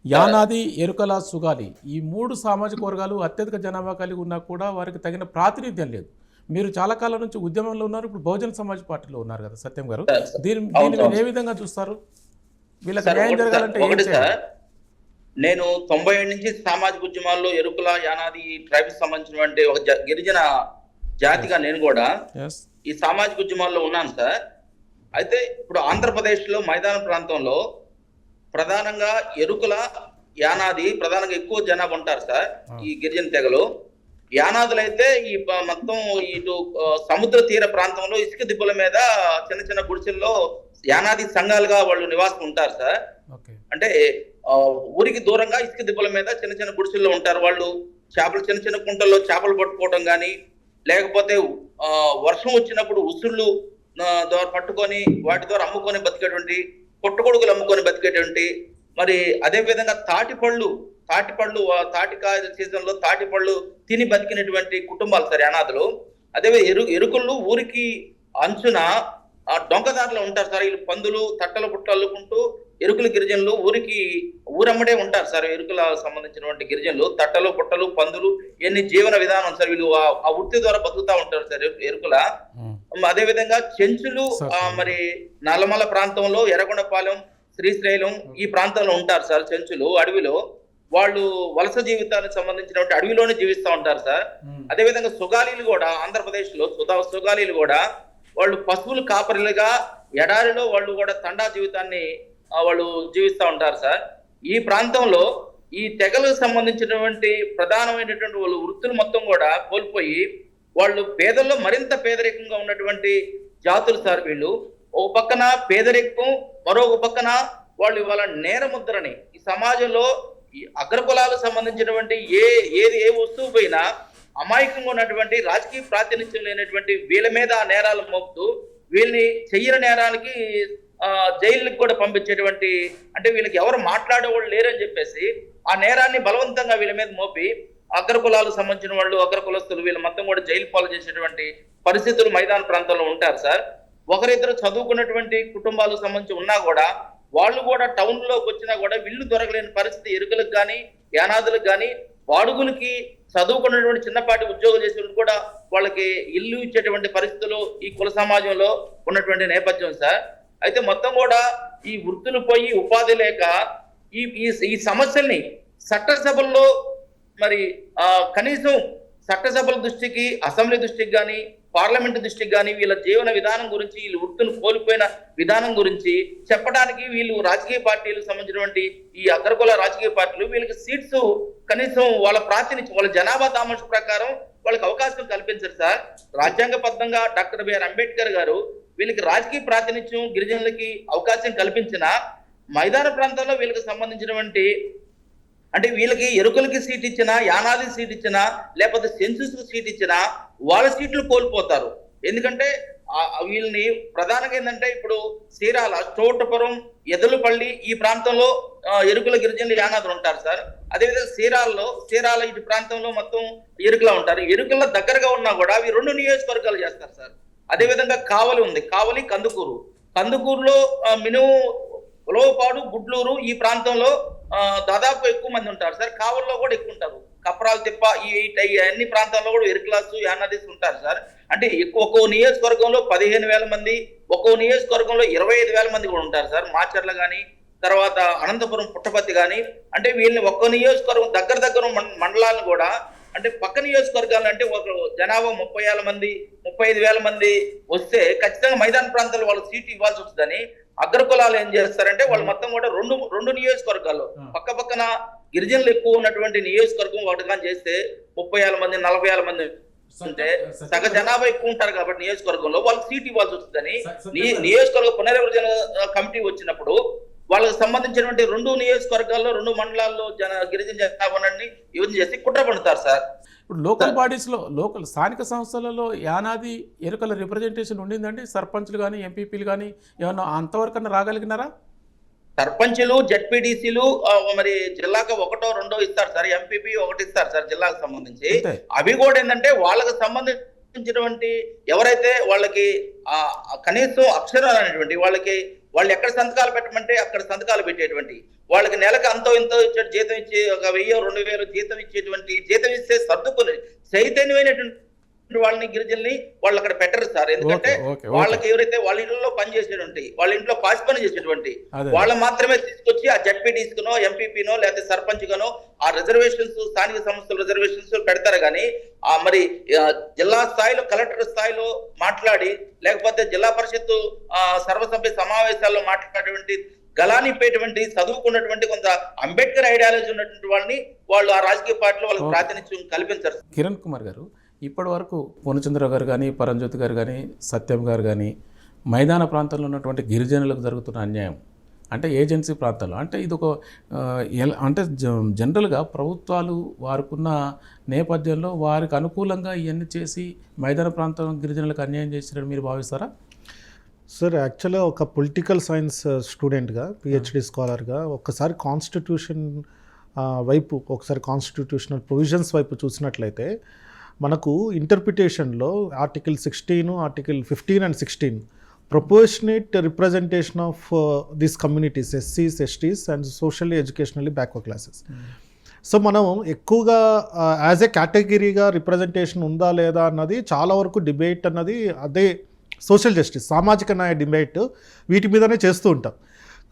Speaker 1: యానాది, ఎరుకల, సుగాలి ఈ 3 సామాజిక వర్గాలు అత్యధిక జనాభా కలిగి ఉన్నా కూడా వారికి తగిన ప్రాతినిధ్యం లేదు. మీరు చాలా కాలం నుంచి ఉద్యమంలో ఉన్నారు, ఇప్పుడు బహుజన సమాజ్ పార్టీలో ఉన్నారు కదా సత్యం గారు. దీన్ని మీరు ఏ విధంగా చూస్తారు? వీళ్ళకి న్యాయం జరగాలంటే ఏం చేయాలి?
Speaker 4: నేను 97 నుంచి సామాజిక ఉద్యమాల్లో ఎరుకుల, యానాది ట్రైబ్స్ సంబంధించినటువంటి ఒక గిరిజన జాతిగా నేను కూడా ఈ సామాజిక ఉద్యమాల్లో ఉన్నాను సార్. అయితే ఇప్పుడు ఆంధ్రప్రదేశ్ లో మైదాన ప్రాంతంలో ప్రధానంగా ఎరుకుల, యానాది ప్రధానంగా ఎక్కువ జనాభా ఉంటారు సార్. ఈ గిరిజన తెగలు యానాదులైతే ఈ మొత్తం ఇటు సముద్ర తీర ప్రాంతంలో ఇసుక దిబ్బల మీద చిన్న చిన్న గుడిసెల్లో యానాది సంఘాలుగా వాళ్ళు నివాసం ఉంటారు సార్. అంటే ఊరికి దూరంగా ఇసుక దిబ్బల మీద చిన్న చిన్న గుడిసెల్లో ఉంటారు వాళ్ళు. చేపలు, చిన్న చిన్న కుంటల్లో చేపలు పట్టుకోవడం కానీ, లేకపోతే వర్షం వచ్చినప్పుడు ఉసుళ్ళు ద్వారా పట్టుకొని వాటి ద్వారా అమ్ముకొని బతికేటువంటి, పుట్టగొడుగులు అమ్ముకొని బతికేటువంటి, మరి అదే విధంగా తాటిపళ్ళు తాటికాయ సీజన్ లో తాటిపళ్ళు తిని బతికినటువంటి కుటుంబాలు సార్ యానాదులు. అదే ఎరుకుళ్ళు ఊరికి అంచున డొంకదారులు ఉంటారు సార్. వీళ్ళు పందులు, తట్టల పుట్టలు అల్లుకుంటూ ఎరుకుల గిరిజనులు ఊరమ్మడే ఉంటారు సార్. ఎరుకుల సంబంధించినటువంటి గిరిజనులు తట్టలు, పుట్టలు, పందులు ఇవన్నీ జీవన విధానం సార్. వీళ్ళు ఆ వృత్తి ద్వారా బతుకుతా ఉంటారు సార్ ఎరుకుల. అదే విధంగా చెంచులు మరి నల్లమల ప్రాంతంలో, ఎర్రగొండపాలెం, శ్రీశైలం ఈ ప్రాంతంలో ఉంటారు సార్. చెంచులు అడవిలో వాళ్ళు వలస జీవితానికి సంబంధించినటువంటి అడవిలోనే జీవిస్తూ ఉంటారు సార్. అదే విధంగా సుగాలీలు కూడా ఆంధ్రప్రదేశ్ లో సుగాలీలు కూడా వాళ్ళు పశువులు కాపరిలుగా ఎడారిలో వాళ్ళు కూడా తండా జీవితాన్ని వాళ్ళు జీవిస్తూ ఉంటారు సార్. ఈ ప్రాంతంలో ఈ తెగలకు సంబంధించినటువంటి ప్రధానమైనటువంటి వాళ్ళు వృత్తులు మొత్తం కూడా కోల్పోయి వాళ్ళు పేదల్లో మరింత పేదరికంగా ఉన్నటువంటి జాతులు సార్ వీళ్ళు. ఒక పక్కన పేదరికం, మరొక పక్కన వాళ్ళు ఇవాళ నేరముద్రని ఈ సమాజంలో ఈ అగ్రకులాలకు సంబంధించినటువంటి ఏ వస్తువు పోయినా అమాయకంగా ఉన్నటువంటి, రాజకీయ ప్రాతినిధ్యం లేనటువంటి వీళ్ళ మీద ఆ నేరాలు మోపుతూ వీళ్ళని చెయ్యని నేరాలకి జైలుకి కూడా పంపించేటువంటి, అంటే వీళ్ళకి ఎవరు మాట్లాడేవాళ్ళు లేరని చెప్పేసి ఆ నేరాన్ని బలవంతంగా వీళ్ళ మీద మోపి అగ్రకులాలకు సంబంధించిన వాళ్ళు, అగ్రకులస్తులు వీళ్ళ మొత్తం కూడా జైలు పాలు చేసేటువంటి పరిస్థితులు మైదాన ప్రాంతంలో ఉంటారు సార్. ఒకరిద్దరు చదువుకున్నటువంటి కుటుంబాలకు సంబంధించి ఉన్నా కూడా వాళ్ళు కూడా టౌన్ లోకి వచ్చినా కూడా ఇల్లు దొరకలేని పరిస్థితి ఎరుకలకు కానీ, యానాదులకు కానీ, బాడుగులకి చదువుకున్నటువంటి చిన్నపాటి ఉద్యోగం చేసే కూడా వాళ్ళకి ఇల్లు ఇచ్చేటువంటి పరిస్థితులు ఈ కుల సమాజంలో ఉన్నటువంటి నేపథ్యం సార్. అయితే మొత్తం కూడా ఈ వృత్తులు పోయి ఉపాధి లేక ఈ సమస్యల్ని చట్టసభల్లో మరి కనీసం చట్టసభల దృష్టికి, అసెంబ్లీ దృష్టికి కానీ, పార్లమెంటు దృష్టికి కానీ వీళ్ళ జీవన విధానం గురించి, వీళ్ళు వృత్తులు కోల్పోయిన విధానం గురించి చెప్పడానికి వీళ్ళు రాజకీయ పార్టీలకు సంబంధించినటువంటి ఈ అగ్రకుల రాజకీయ పార్టీలు వీళ్ళకి సీట్స్ కనీసం వాళ్ళ ప్రాతినిధ్యం, వాళ్ళ జనాభా తామస ప్రకారం వాళ్ళకి అవకాశం కల్పించారు సార్. రాజ్యాంగబద్ధంగా డాక్టర్ బిఆర్ అంబేద్కర్ గారు వీళ్ళకి రాజకీయ ప్రాతినిధ్యం, గిరిజనులకి అవకాశం కల్పించిన మైదాన ప్రాంతంలో వీళ్ళకి సంబంధించినటువంటి, అంటే వీళ్ళకి ఎరుకలకి సీట్ ఇచ్చినా, యానాది సీట్ ఇచ్చినా, లేకపోతే సెన్సస్ సీట్ ఇచ్చినా వాళ్ళ సీట్లు కోల్పోతారు. ఎందుకంటే వీళ్ళని ప్రధానంగా ఏంటంటే ఇప్పుడు చీరాల, చోటపురం, ఎదులుపల్లి ఈ ప్రాంతంలో ఎరుకుల గిరిజనులు యానాదులు ఉంటారు సార్. అదేవిధంగా చీరాల ఇటు ప్రాంతంలో మొత్తం ఎరుకుల ఉంటారు. ఎరుకుల దగ్గరగా ఉన్నా కూడా అవి 2 నియోజకవర్గాలు చేస్తారు సార్. అదేవిధంగా కావలి ఉంది, కావలి, కందుకూరులో మినుము, ఉలవపాడు, గుడ్లూరు ఈ ప్రాంతంలో దాదాపు ఎక్కువ మంది ఉంటారు సార్. కావల్లో కూడా ఎక్కువ ఉంటారు. కప్రాల తిప్ప ఈ అన్ని ప్రాంతాల్లో కూడా ఎరుకులాసు, యానాదీస్ ఉంటారు సార్. అంటే ఒక్కో నియోజకవర్గంలో 15,000 మంది, ఒక్కో నియోజకవర్గంలో 25,000 మంది కూడా ఉంటారు సార్. మాచర్ల కానీ, తర్వాత అనంతపురం, పుట్టపర్తి కానీ, అంటే వీళ్ళని ఒక్కో నియోజకవర్గం దగ్గర మండలాలను కూడా, అంటే పక్క నియోజకవర్గాలు అంటే ఒక జనాభా 30,000 మంది, 35,000 మంది వస్తే ఖచ్చితంగా మైదాన ప్రాంతాల్లో వాళ్ళకి సీటు ఇవ్వాల్సి వస్తుందని అగ్రకులాలు ఏం చేస్తారంటే వాళ్ళు మొత్తం కూడా రెండు నియోజకవర్గాల్లో పక్క పక్కన గిరిజనులు ఎక్కువ ఉన్నటువంటి నియోజకవర్గం ఒకటిగా చేస్తే 30,000 మంది, 40,000 మంది ఉంటే సగ జనాభా ఎక్కువ ఉంటారు కాబట్టి నియోజకవర్గంలో వాళ్ళకి సీట్ ఇవ్వాల్సి వస్తుందని నియోజకవర్గ పునర్విభజన కమిటీ వచ్చినప్పుడు వాళ్ళకి సంబంధించినటువంటి 2 నియోజకవర్గాల్లో 2 మండలాల్లో గిరిజన జనాభాని యువత చేసి కుట్ర పడతారు సార్.
Speaker 1: ఇప్పుడు లోకల్ బాడీస్లో, స్థానిక సంస్థలలో యానాది ఎరుకల రిప్రజెంటేషన్ ఉండిందండి? సర్పంచ్లు కానీ, ఎంపీపీలు కానీ ఏమన్నా అంతవరకన్నా రాగలిగినారా?
Speaker 4: సర్పంచులు, జడ్పీటీసీలు మరి జిల్లాకు 1, 2 ఇస్తారు సార్. ఎంపీపీ 1 ఇస్తారు సార్ జిల్లాకు సంబంధించి. అవి కూడా ఏంటంటే వాళ్ళకి సంబంధించినటువంటి ఎవరైతే వాళ్ళకి కనీసం అక్షరాలు అనేటువంటి వాళ్ళు ఎక్కడ సంతకాలు పెట్టమంటే అక్కడ సంతకాలు పెట్టేటువంటి, వాళ్ళకి నెలకు అంతో ఇంతో జీతం ఇచ్చి 1,000, 2,000 జీతం ఇచ్చేటువంటి, జీతం ఇస్తే సర్దుకుని చైతన్యమైనటువంటి వాళ్ళని గిరిజనుల్ని వాళ్ళు అక్కడ పెట్టరు సార్. ఎందుకంటే వాళ్ళకి ఎవరైతే వాళ్ళ ఇంట్లో పని చేసేటువంటి, వాళ్ళ ఇంట్లో పాసి పని చేసేటువంటి వాళ్ళు మాత్రమే తీసుకొచ్చి ఆ జడ్పీటీస్కునో, ఎంపీపీనో లేకపోతే సర్పంచ్ గానో ఆ రిజర్వేషన్స్, స్థానిక సంస్థల రిజర్వేషన్స్ పెడతారు. కానీ మరి జిల్లా స్థాయిలో, కలెక్టర్ స్థాయిలో మాట్లాడి, లేకపోతే జిల్లా పరిషత్తు సర్వసభ్య సమావేశాల్లో మాట్లాడేటువంటి గలానిప్పేటువంటి, చదువుకున్నటువంటి, కొంత అంబేద్కర్ ఐడియాలజీ ఉన్నటువంటి వాళ్ళని వాళ్ళు ఆ రాజకీయ పార్టీలో వాళ్ళకి ప్రాతినిధ్యం కల్పించారు.
Speaker 1: కిరణ్ కుమార్ గారు, ఇప్పటి వరకు పూర్ణచంద్ర గారు కానీ, పరంజ్యోతి గారు కానీ, సత్యం గారు కానీ మైదాన ప్రాంతంలో ఉన్నటువంటి గిరిజనులకు జరుగుతున్న అన్యాయం అంటే ఏజెన్సీ ప్రాంతాల్లో అంటే ఇది ఒక అంటే జనరల్గా ప్రభుత్వాలు వారుకున్న నేపథ్యంలో వారికి అనుకూలంగా ఇవన్నీ చేసి మైదాన ప్రాంతం గిరిజనులకు అన్యాయం చేసినట్టు మీరు భావిస్తారా?
Speaker 5: సార్, యాక్చువల్గా ఒక పొలిటికల్ సైన్స్ స్టూడెంట్గా, పిహెచ్డి స్కాలర్గా ఒక్కసారి కాన్స్టిట్యూషన్ వైపు, ఒకసారి కాన్స్టిట్యూషనల్ ప్రొవిజన్స్ వైపు చూసినట్లయితే మనకు ఇంటర్ప్రిటేషన్లో article 16, article 15 and 16 proportionate representation of these communities, ఎస్సీస్, STs and socially educationally backward classes. So మనం ఎక్కువగా యాజ్ ఏ కేటగిరీగా రిప్రజెంటేషన్ ఉందా లేదా అన్నది చాలా వరకు డిబేట్ అన్నది అదే సోషల్ జస్టిస్, సామాజిక న్యాయ డిబేట్ వీటి మీదనే చేస్తూ ఉంటాం.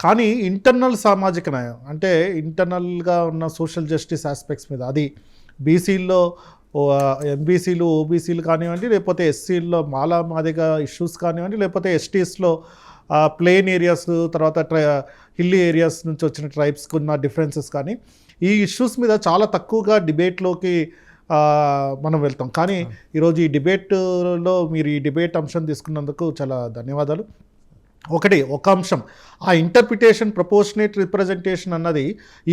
Speaker 5: కానీ ఇంటర్నల్ సామాజిక న్యాయం అంటే ఇంటర్నల్గా ఉన్న సోషల్ జస్టిస్ ఆస్పెక్ట్స్ మీద, అది బీసీల్లో ఎంబీసీలు, ఓబీసీలు కానివ్వండి, లేకపోతే ఎస్సీల్లో మాలా మాదిగా ఇష్యూస్ కానివ్వండి, లేకపోతే ఎస్టీస్లో ప్లెయిన్ ఏరియాస్, తర్వాత హిల్లీ ఏరియాస్ నుంచి వచ్చిన ట్రైబ్స్కి ఉన్న డిఫరెన్సెస్ కానీ, ఈ ఇష్యూస్ మీద చాలా తక్కువగా డిబేట్లోకి మనం వెళ్తాం. కానీ ఈరోజు ఈ డిబేట్లో మీరు ఈ డిబేట్ అంశం తీసుకున్నందుకు చాలా ధన్యవాదాలు. ఒక అంశం, ఆ ఇంటర్ప్రిటేషన్, ప్రపోర్షనేట్ రిప్రజెంటేషన్ అన్నది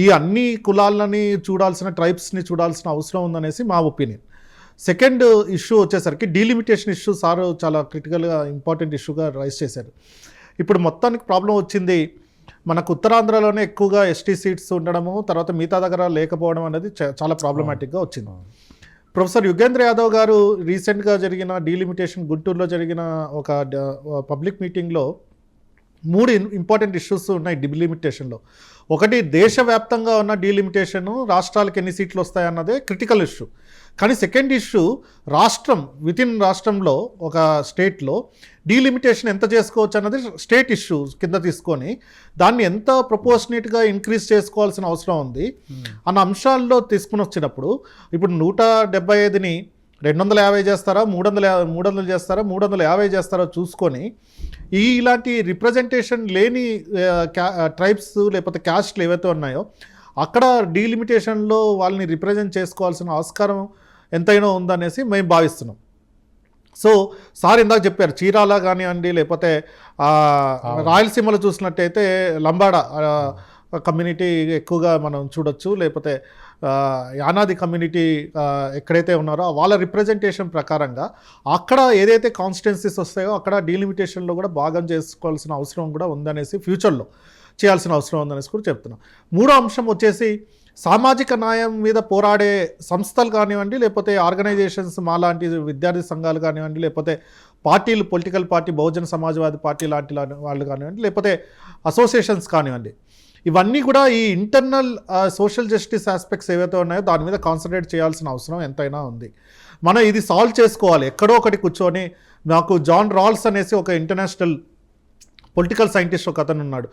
Speaker 5: ఈ అన్ని కులాలని చూడాల్సిన, ట్రైబ్స్ని చూడాల్సిన అవసరం ఉందనేసి మా ఒపీనియన్. సెకండ్ ఇష్యూ వచ్చేసరికి డీలిమిటేషన్ ఇష్యూ సార్ చాలా క్రిటికల్గా ఇంపార్టెంట్ ఇష్యూగా రైజ్ చేశారు. ఇప్పుడు మొత్తానికి ప్రాబ్లం వచ్చింది మనకు ఉత్తరాంధ్రలోనే ఎక్కువగా ఎస్టీ సీట్స్ ఉండడము, తర్వాత మిగతా దగ్గర లేకపోవడం అనేది చాలా ప్రాబ్లమాటిక్గా వచ్చింది. ప్రొఫెసర్ యుగేంద్ర యాదవ్ గారు రీసెంట్గా జరిగిన డీలిమిటేషన్, గుంటూరులో జరిగిన ఒక పబ్లిక్ మీటింగ్లో 3 ఇంపార్టెంట్ ఇష్యూస్ ఉన్నాయి డీలిమిటేషన్లో. ఒకటి, దేశవ్యాప్తంగా ఉన్న డీలిమిటేషను, రాష్ట్రాలకు ఎన్ని సీట్లు వస్తాయన్నదే క్రిటికల్ ఇష్యూ. కానీ సెకండ్ ఇష్యూ, వితిన్ రాష్ట్రంలో ఒక స్టేట్లో డీలిమిటేషన్ ఎంత చేసుకోవచ్చు అన్నది స్టేట్ ఇష్యూ కింద తీసుకొని దాన్ని ఎంత ప్రపోర్షనేట్గా ఇంక్రీజ్ చేసుకోవాల్సిన అవసరం ఉంది అన్న అంశాల్లో తీసుకుని వచ్చినప్పుడు, ఇప్పుడు 175ని 250 చేస్తారా, 300 చేస్తారా, 350 చేస్తారా చూసుకొని ఇలాంటి రిప్రజెంటేషన్ లేని ట్రైబ్స్ లేకపోతే క్యాస్ట్లు ఏవైతే ఉన్నాయో అక్కడ డీలిమిటేషన్లో వాళ్ళని రిప్రజెంట్ చేసుకోవాల్సిన ఆస్కారం ఎంతైనా ఉందనేసి మేము భావిస్తున్నాం. సో సార్ ఇందాక చెప్పారు, చీరాల కానివ్వండి, లేకపోతే రాయలసీమలో చూసినట్టయితే లంబాడ కమ్యూనిటీ ఎక్కువగా మనం చూడొచ్చు, లేకపోతే యానాది కమ్యూనిటీ ఎక్కడైతే ఉన్నారో వాళ్ళ రిప్రజెంటేషన్ ప్రకారంగా అక్కడ ఏదైతే కాన్స్టిట్యున్సీస్ వస్తాయో అక్కడ డీలిమిటేషన్లో కూడా భాగం చేసుకోవాల్సిన అవసరం కూడా ఉందనేసి, ఫ్యూచర్లో చేయాల్సిన అవసరం ఉందనేసి కూడా చెప్తున్నాం. మూడో అంశం వచ్చేసి సామాజిక న్యాయం మీద పోరాడే సంస్థలు కానివ్వండి, లేకపోతే ఆర్గనైజేషన్స్ మాలాంటి విద్యార్థి సంఘాలు కానివ్వండి, లేకపోతే పార్టీలు, పొలిటికల్ పార్టీ, బహుజన సమాజ్వాదీ పార్టీ లాంటి వాళ్ళు కానివ్వండి, లేకపోతే అసోసియేషన్స్ కానివ్వండి, ఇవన్నీ కూడా ఈ ఇంటర్నల్ సోషల్ జస్టిస్ ఆస్పెక్ట్స్ ఏవైతే ఉన్నాయో దాని మీద కాన్సన్ట్రేట్ చేయాల్సిన అవసరం ఎంతైనా ఉంది. మనం ఇది సాల్వ్ చేసుకోవాలి. ఎక్కడో ఒకటి కూర్చొని, నాకు జాన్ రాల్స్ అనేసి ఒక ఇంటర్నేషనల్ పొలిటికల్ సైంటిస్ట్ ఒక అతను ఉన్నాడు.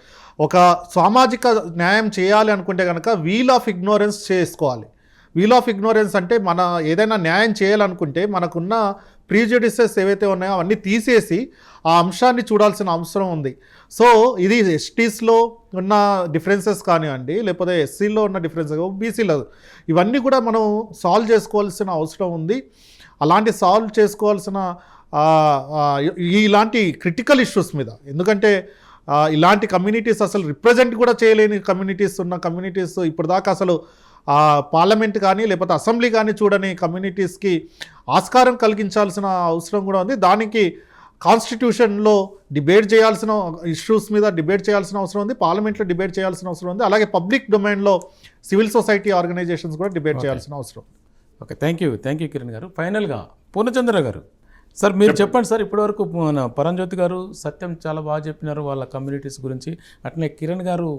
Speaker 5: ఒక సామాజిక న్యాయం చేయాలి అనుకుంటే కనుక వీల్ ఆఫ్ ఇగ్నోరెన్స్ చేసుకోవాలి. వీల్ ఆఫ్ ఇగ్నోరెన్స్ అంటే మన ఏదైనా న్యాయం చేయాలనుకుంటే మనకున్న ప్రీజుడిసెస్ ఏవైతే ఉన్నాయో అవన్నీ తీసేసి ఆ అంశాన్ని చూడాల్సిన అవసరం ఉంది. సో ఇది ఎస్టీస్లో ఉన్న డిఫరెన్సెస్ కానివ్వండి, లేకపోతే ఎస్సీలో ఉన్న డిఫరెన్సెస్, బీసీలో, ఇవన్నీ కూడా మనం సాల్వ్ చేసుకోవాల్సిన అవసరం ఉంది. అలాంటి సాల్వ్ చేసుకోవాల్సిన ఇలాంటి క్రిటికల్ ఇష్యూస్ మీద, ఎందుకంటే ఇలాంటి కమ్యూనిటీస్ అసలు రిప్రజెంట్ కూడా చేయలేని కమ్యూనిటీస్ ఉన్న కమ్యూనిటీస్ ఇప్పటిదాకా అసలు పార్లమెంట్ కానీ లేకపోతే అసెంబ్లీ కానీ చూడని కమ్యూనిటీస్కి ఆస్కారం కలిగించాల్సిన అవసరం కూడా ఉంది. దానికి కాన్స్టిట్యూషన్లో డిబేట్ చేయాల్సిన ఇష్యూస్ మీద డిబేట్ చేయాల్సిన అవసరం ఉంది, పార్లమెంట్లో డిబేట్ చేయాల్సిన అవసరం ఉంది, అలాగే పబ్లిక్ డొమైన్లో సివిల్ సొసైటీ ఆర్గనైజేషన్స్ కూడా డిబేట్ చేయాల్సిన అవసరం.
Speaker 1: ఓకే, థ్యాంక్ యూ కిరణ్ గారు. ఫైనల్గా పూర్ణచంద్ర గారు, సార్ మీరు చెప్పండి సార్. ఇప్పటివరకు మన పరంజ్యోతి గారు, సత్యం చాలా బాగా చెప్పినారు వాళ్ళ కమ్యూనిటీస్ గురించి, అట్లనే కిరణ్ గారు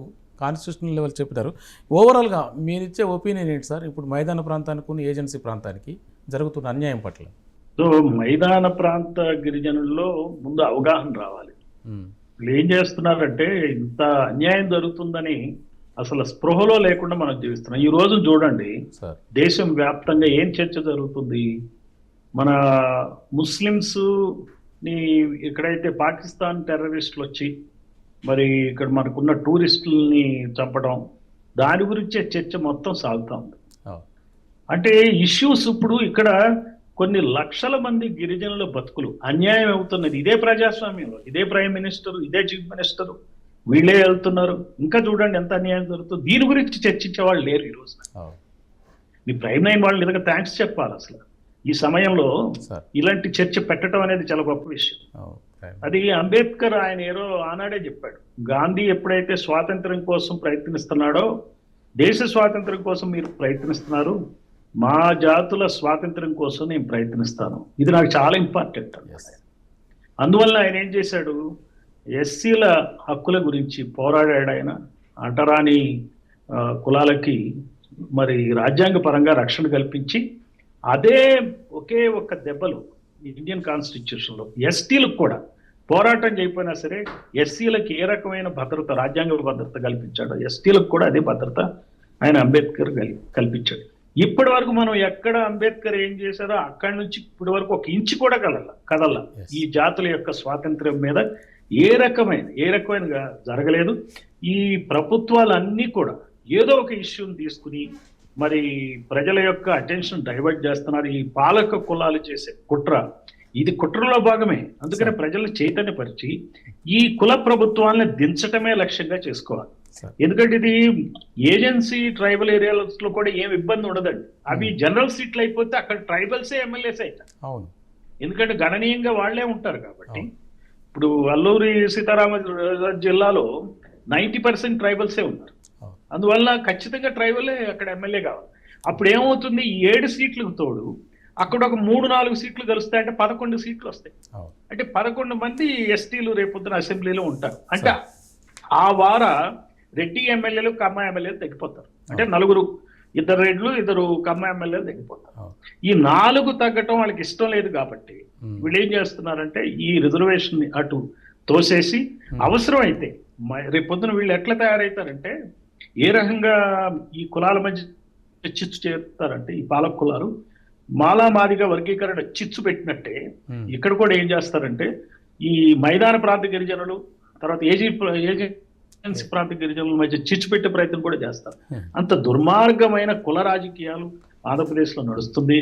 Speaker 1: కాన్స్టిట్యూషనల్ లెవెల్ చెప్పినారు. ఓవరాల్గా మీరు ఇచ్చే ఒపీనియన్ ఏంటి సార్ ఇప్పుడు మైదాన ప్రాంతానికి, ఏజెన్సీ ప్రాంతానికి జరుగుతున్న అన్యాయం పట్ల?
Speaker 2: సో మైదాన ప్రాంత గిరిజనుల్లో ముందు అవగాహన రావాలి. వీళ్ళు ఏం చేస్తున్నారంటే ఇంత అన్యాయం జరుగుతుందని అసలు స్పృహలో లేకుండా మనం జీవిస్తున్నాం. ఈ రోజు చూడండి, దేశం వ్యాప్తంగా ఏం చర్చ జరుగుతుంది. మన ముస్లిమ్స్ ని ఎక్కడైతే పాకిస్తాన్ టెర్రరిస్టులు వచ్చి మరి ఇక్కడ మనకున్న టూరిస్టులని చంపడం, దాని గురించే చర్చ మొత్తం సాగుతా ఉంది. అంటే ఇష్యూస్ ఇప్పుడు ఇక్కడ కొన్ని లక్షల మంది గిరిజనుల బతుకులు అన్యాయం అవుతున్నది. ఇదే ప్రజాస్వామ్యంలో ఇదే ప్రైమ్ మినిస్టర్, ఇదే చీఫ్ మినిస్టర్, వీళ్ళే వెళ్తున్నారు. ఇంకా చూడండి ఎంత అన్యాయం జరుగుతుంది. దీని గురించి చర్చించే వాళ్ళు లేరు ఈ రోజున. మీ ప్రైమ్ లైన్ వాళ్ళు నిజంగా థ్యాంక్స్ చెప్పాలి. అసలు ఈ సమయంలో ఇలాంటి చర్చ పెట్టడం అనేది చాలా గొప్ప విషయం. అది అంబేద్కర్ ఆయన ఏదో ఆనాడే చెప్పాడు, గాంధీ ఎప్పుడైతే స్వాతంత్ర్యం కోసం ప్రయత్నిస్తున్నాడో, దేశ స్వాతంత్ర్యం కోసం మీరు ప్రయత్నిస్తున్నారు, మా జాతుల స్వాతంత్ర్యం కోసం నేను ప్రయత్నిస్తాను. ఇది నాకు చాలా ఇంపార్టెంట్. అందువల్ల ఆయన ఏం చేశాడు, ఎస్సీల హక్కుల గురించి పోరాడాడు. ఆయన అంటరాని కులాలకి మరి రాజ్యాంగ పరంగా రక్షణ కల్పించి, అదే ఒకే ఒక్క దెబ్బలు ఇండియన్ కాన్స్టిట్యూషన్లో ఎస్టీలకు కూడా పోరాటం చేయకపోయినా సరే ఎస్సీలకు ఏ రకమైన భద్రత, రాజ్యాంగ భద్రత కల్పించాడు, ఎస్టీలకు కూడా అదే భద్రత ఆయన అంబేద్కర్ కల్పించాడు. ఇప్పటి వరకు మనం ఎక్కడ అంబేద్కర్ ఏం చేశారో అక్కడి నుంచి ఇప్పటి వరకు ఒక ఇంచు కూడా కదల ఈ జాతుల యొక్క స్వాతంత్ర్యం మీద ఏ రకమైన జరగలేదు. ఈ ప్రభుత్వాలన్నీ కూడా ఏదో ఒక ఇష్యూని తీసుకుని మరి ప్రజల యొక్క అటెన్షన్ డైవర్ట్ చేస్తున్నారు. ఈ పాలక కులాలు చేసే కుట్ర, ఇది కుట్రలో భాగమే. అందుకనే ప్రజలను చైతన్యపరిచి ఈ కుల ప్రభుత్వాలను దించటమే లక్ష్యంగా చేసుకోవాలి. ఎందుకంటే ఇది ఏజెన్సీ ట్రైబల్ ఏరియాస్ లో కూడా ఏం ఇబ్బంది ఉండదండి. అవి జనరల్ సీట్లు అయిపోతే అక్కడ ట్రైబల్సే ఎమ్మెల్యేస్ అవుతారు. ఎందుకంటే గణనీయంగా వాళ్లే ఉంటారు కాబట్టి. ఇప్పుడు అల్లూరి సీతారామరాజు జిల్లాలో 90% ట్రైబల్సే ఉన్నారు. అందువల్ల ఖచ్చితంగా ట్రైబలే అక్కడ ఎమ్మెల్యే కావాలి. అప్పుడు ఏమవుతుంది, 7 సీట్లకు తోడు అక్కడ ఒక 3-4 సీట్లు కలుస్తాయంటే 11 సీట్లు వస్తాయి. అంటే 11 మంది ఎస్టీలు రేపొద్దున అసెంబ్లీలో ఉంటారు. అంటే ఆ వార రెడ్డి ఎమ్మెల్యేలు, కమ్మ ఎమ్మెల్యేలు తగ్గిపోతారు. అంటే 4, 2 రెడ్లు 2 కమ్మ ఎమ్మెల్యేలు తగ్గిపోతారు. ఈ 4 తగ్గటం వాళ్ళకి ఇష్టం లేదు కాబట్టి వీళ్ళు ఏం చేస్తున్నారంటే ఈ రిజర్వేషన్ అటు తోసేసి, అవసరమైతే రేపొద్దున వీళ్ళు ఎట్లా తయారవుతారంటే, ఏ రకంగా ఈ కులాల మధ్య చిచ్చు చేస్తారంటే, ఈ పాలక కులాలు మాలామాదిగా వర్గీకరణ చిచ్చు పెట్టినట్టే ఇక్కడ కూడా ఏం చేస్తారంటే ఈ మైదాన ప్రాంత గిరిజనులు, తర్వాత ఏజెన్సీ ప్రాంత గిరిజనుల మధ్య చిచ్చు పెట్టే ప్రయత్నం కూడా చేస్తారు. అంత దుర్మార్గమైన కుల రాజకీయాలు ఆంధ్రప్రదేశ్ లో నడుస్తుంది.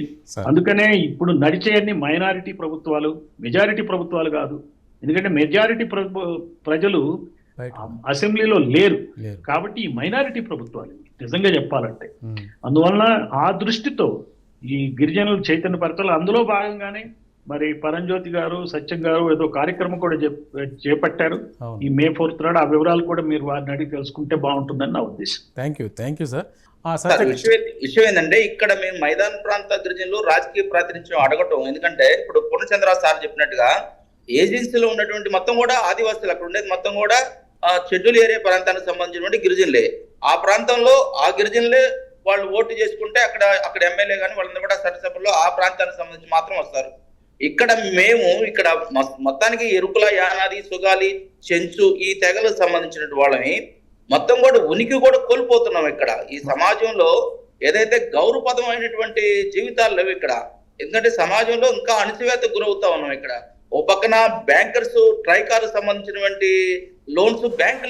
Speaker 2: అందుకనే ఇప్పుడు నడిచేయన్ని మైనారిటీ ప్రభుత్వాలు, మెజారిటీ ప్రభుత్వాలు కాదు. ఎందుకంటే మెజారిటీ ప్రజలు
Speaker 1: బయట
Speaker 2: అసెంబ్లీలో లేరు.
Speaker 1: లేరు.
Speaker 2: కాబట్టి ఈ మైనారిటీ ప్రభుత్వాలు నిజంగా చెప్పాలంటే
Speaker 1: ఉమ్.
Speaker 2: అందువలన ఆ దృష్టితో ఈ గిరిజనులు చైతన్యపరచాలి. అందులో భాగంగానే మరి పరంజ్యోతి గారు, సత్యం గారు ఏదో కార్యక్రమం కూడా చేపట్టారు
Speaker 1: అవును.
Speaker 2: ఈ May 4th నాడు. ఆ వివరాలు కూడా మీరు వారిని అడిగి తెలుసుకుంటే బాగుంటుందని నా ఉద్దేశం.
Speaker 1: Thank you sir.
Speaker 4: సార్, విషయం ఏంటంటే ఇక్కడ మేము మైదాన ప్రాంత గిరిజనులు రాజకీయ ప్రాతినిధ్యం అడగటం, ఎందుకంటే ఇప్పుడు పూర్ణచంద్ర సార్ చెప్పినట్టుగా ఏజెన్సీలో ఉన్నటువంటి మొత్తం కూడా ఆదివాసులు, అక్కడ ఉండేది మొత్తం కూడా షెడ్యూల్ ఏరియా ప్రాంతానికి సంబంధించినటువంటి గిరిజనులే. ఆ ప్రాంతంలో ఆ గిరిజనులే వాళ్ళు ఓటు చేసుకుంటే అక్కడ ఎమ్మెల్యే కానీ వాళ్ళందరూ కూడా చట్టసభలో ఆ ప్రాంతానికి సంబంధించి మాత్రం వస్తారు. ఇక్కడ మేము ఇక్కడ మొత్తానికి ఎరుకుల, యానాది, సుగాలి, చెంచు ఈ తెగలకు సంబంధించినటువంటి వాళ్ళని మొత్తం కూడా ఉనికి కూడా కోల్పోతున్నాం. ఇక్కడ ఈ సమాజంలో ఏదైతే గౌరవపదమైనటువంటి జీవితాలు లేవు ఇక్కడ. ఎందుకంటే సమాజంలో ఇంకా అణచివేతకు గురవుతా ఉన్నాం. ఇక్కడ ఓ పక్కన బ్యాంకర్స్, ట్రైకార్ సంబంధించినటువంటి లోన్స్, బ్యాంక్